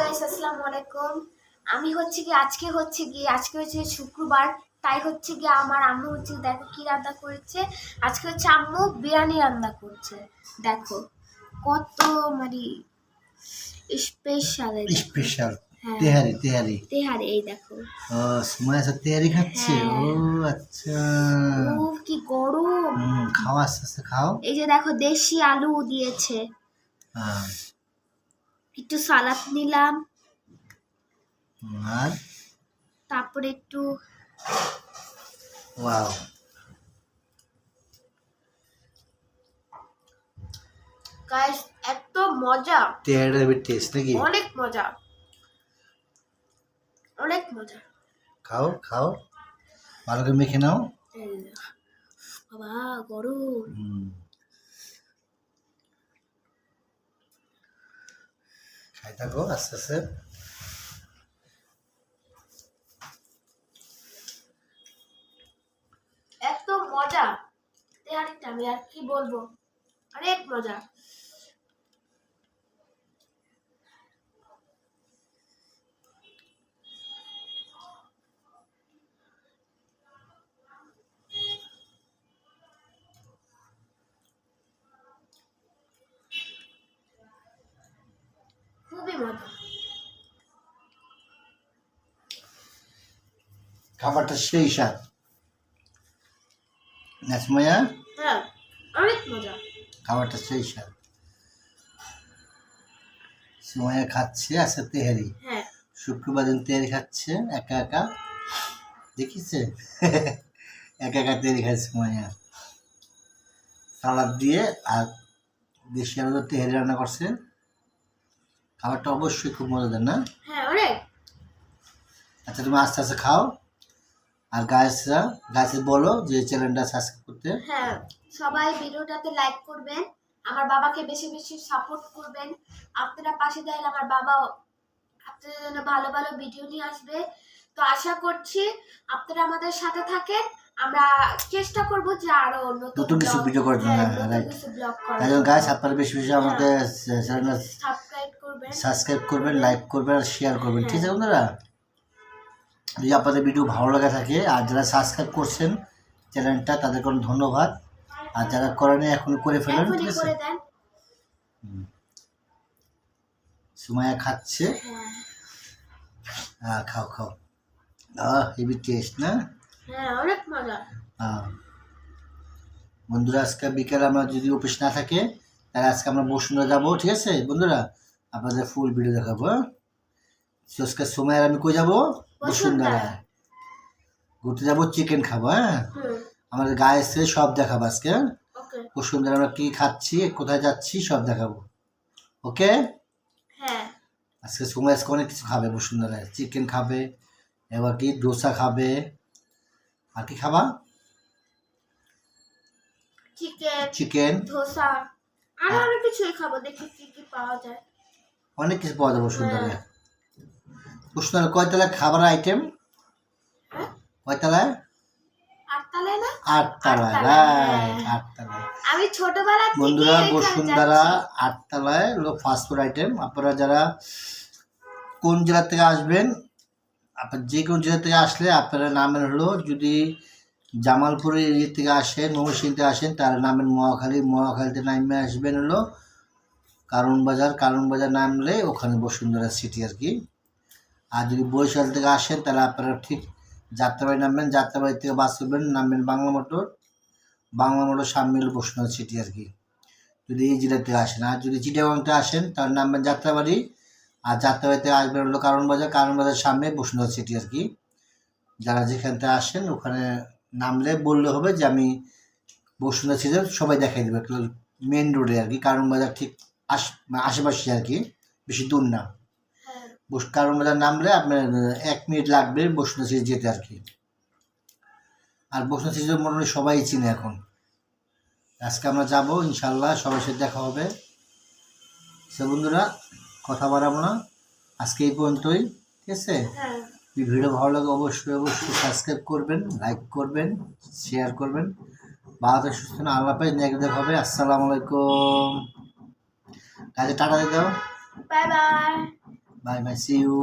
Guys আসসালামু আলাইকুম। আমি আজকে হচ্ছে শুক্রবার, তাই হচ্ছে গিয়ে আমার আম্মু হচ্ছে দেখো কি রান্না করেছে। আজকে হচ্ছে আম্মু বিরিয়ানি রান্না করছে। দেখো কত মানে স্পেশাল। স্পেশাল হ্যাঁ তেহারি তেহারি তেহারি, এই দেখো। সময় আছে তেহারি খাচ্ছে। ও হ্যাঁ আচ্ছা। ও কি গরম। খাও আস্তে আস্তে খাও। এই যে দেখো দেশি আলু দিয়েছে, হ্যাঁ, একটু সালাদ নিলাম, আর তারপরে একটু ওয়াও, গাইস এত মজা, তেহারিটা বেশ টেস্ট নাকি? অনেক মজা, অনেক মজা। খাও খাও, ভালো করে মেখে নাও। এই বাবা গরম। খাই থাকো আস্তে আস্তে। এত মজা তেহারিটা, আমি আর কি বলবো, অনেক মজা। খুবই মজা। খাবারটা সেই স্বাদ নাচমায়া, হ্যাঁ অনেক মজা। খাবারটা সেই স্বাদ। সময়া খাচ্ছে আজকে তেহারি, হ্যাঁ শুক্রবার দিন তেহারি খাচ্ছে একা একা, দেখিছে? একা একা তেহারি খাচ্ছে সময়া, সালাদ দিয়ে আর দেশি আলু তেহারি রান্না করছে। খাবারটা অবশ্যই খুব মজাদার না? হ্যাঁ অনেক। আচ্ছা তুমি আস্তে আস্তে খাও, আর গাছরা বলো যে চ্যানেলটা সাবস্ক্রাইব করতে। হ্যাঁ সবাই ভিডিওটাতে লাইক করবেন, আমার বাবাকে বেশি বেশি সাপোর্ট করবেন। আপনারা পাশে দিলে আমার বাবা আপনাদের জন্য ভালো ভালো ভিডিও নিয়ে আসবে। তো আশা করছি আপনারা আমাদের সাথে থাকেন, আমরা চেষ্টা করব যে আরো নতুন কিছু ভিডিও করার জন্য। তাই জন্য গাছ আপনারা বেশি বেশি আমাদের চ্যানেলটা সাবস্ক্রাইব করবেন, লাইক করবেন আর শেয়ার করবেন, ঠিক আছে বন্ধুরা? যদি আপনাদের ভিডিও ভালো লাগা থাকে, আর যারা সাবস্ক্রাইব করছেন চ্যানেলটা তাদের কোনো ধন্যবাদ, আর যারা করেনি এখন করে ফেলেন, ঠিক আছে? সময়া খাচ্ছে। হ্যাঁ খাও খাও। হেভি টেস্ট না? হ্যাঁ অনেক মজা। বন্ধুরা আজকে বিকেলে আমরা যদি অফিস না থাকে তাহলে আজকে আমরা বসুন্ধরা যাবো, ঠিক আছে বন্ধুরা? আপনাদের ফুল ভিডিও দেখাবো। আজকে সময় আর আমি কই যাবো? বসুন্ধরা ঘুরতে যাবো, চিকেন খাবো। হ্যাঁ আমাদের গায়ে এসে সব দেখাবো আজকে। বসুন্ধরা আমরা কি খাচ্ছি, কোথায় যাচ্ছি সব দেখাবো। ওকে? হ্যাঁ আজকে সময় আজকে অনেক কিছু খাবে বসুন্ধরায়, চিকেন খাবে, এবার কি ডোসা খাবে, আর কি খাবা? চিকেন ধোসা, আরো অনেক কিছুই খাবো, দেখি কি কি পাওয়া যায়। অনেক কিছু পাওয়া যাবে বসুন্ধরায়। বসুন্ধরা কয়তলায় খাবার আইটেম? কয়তলায়? আটতলায় না? আটতলায়, রাইট, আটতলায়। আমি ছোটবেলা থেকে বন্ধুরা বসুন্ধরা আটতলায় হলো ফাস্টফুড আইটেম। আপনারা যারা কোন জেলা থেকে আসবেন, আপনার যে কোনো জেলা থেকে আসলে আপনারা নামের হলো, যদি জামালপুরের এরিয়া থেকে আসেন, ময়মনসিংহ থেকে আসেন, তাহলে নামেন মহাখালীতে নামে আসবেন হলো কারণ বাজার নামলে ওখানে বসুন্ধরা সিটি আর কি। আর যদি বরিশাল থেকে আসেন তাহলে আপনারা ঠিক যাত্রাবাড়ি নামবেন, যাত্রাবাড়ি থেকে বাস করবেন, নামবেন বাংলা মোটর সামনে হলো বসুন্ধরা সিটি আর কি, যদি এই জেলা থেকে আসেন। আর যদি চিটাগাং থেকে আসেন তাহলে নামবেন যাত্রাবাড়ি, আর যাত্রাবাড়ি থেকে আসবেন হলো কারণ বাজার সামনে বসুন্ধরা সিটি আর কি। যারা যেখান থেকে আসেন ওখানে নামলে বললে হবে যে আমি বসুন্ধরা সিটি, সবাই দেখাই দেবে মেন রোডে আর কি, কারণ বাজার ঠিক আশেপাশে আর কি, বেশি দূর না। কারণ বাজার নামলে আপনার 1 মিনিট লাগবে বসুন্ধরা সিটি যেতে আর কি। আর বসুন্ধরা সিটি মনে হয় সবাই চিনে এখন। আজকে আমরা যাবো ইনশাল্লাহ, সবার সাথে দেখা হবে। সে বন্ধুরা কথা বাড়াবো না, আজকে এই পর্যন্তই, ঠিক আছে? ভিডিও ভালো লাগে অবশ্যই সাবস্ক্রাইব করবেন, লাইক করবেন, শেয়ার করবেন। ভালো সুস্থ না, আল্লাহ পাই, নেক্সট দেখা হবে। আসসালামু আলাইকুম। কাজে টাটা দিয়ে দাও। Bye bye. Bye bye, see you.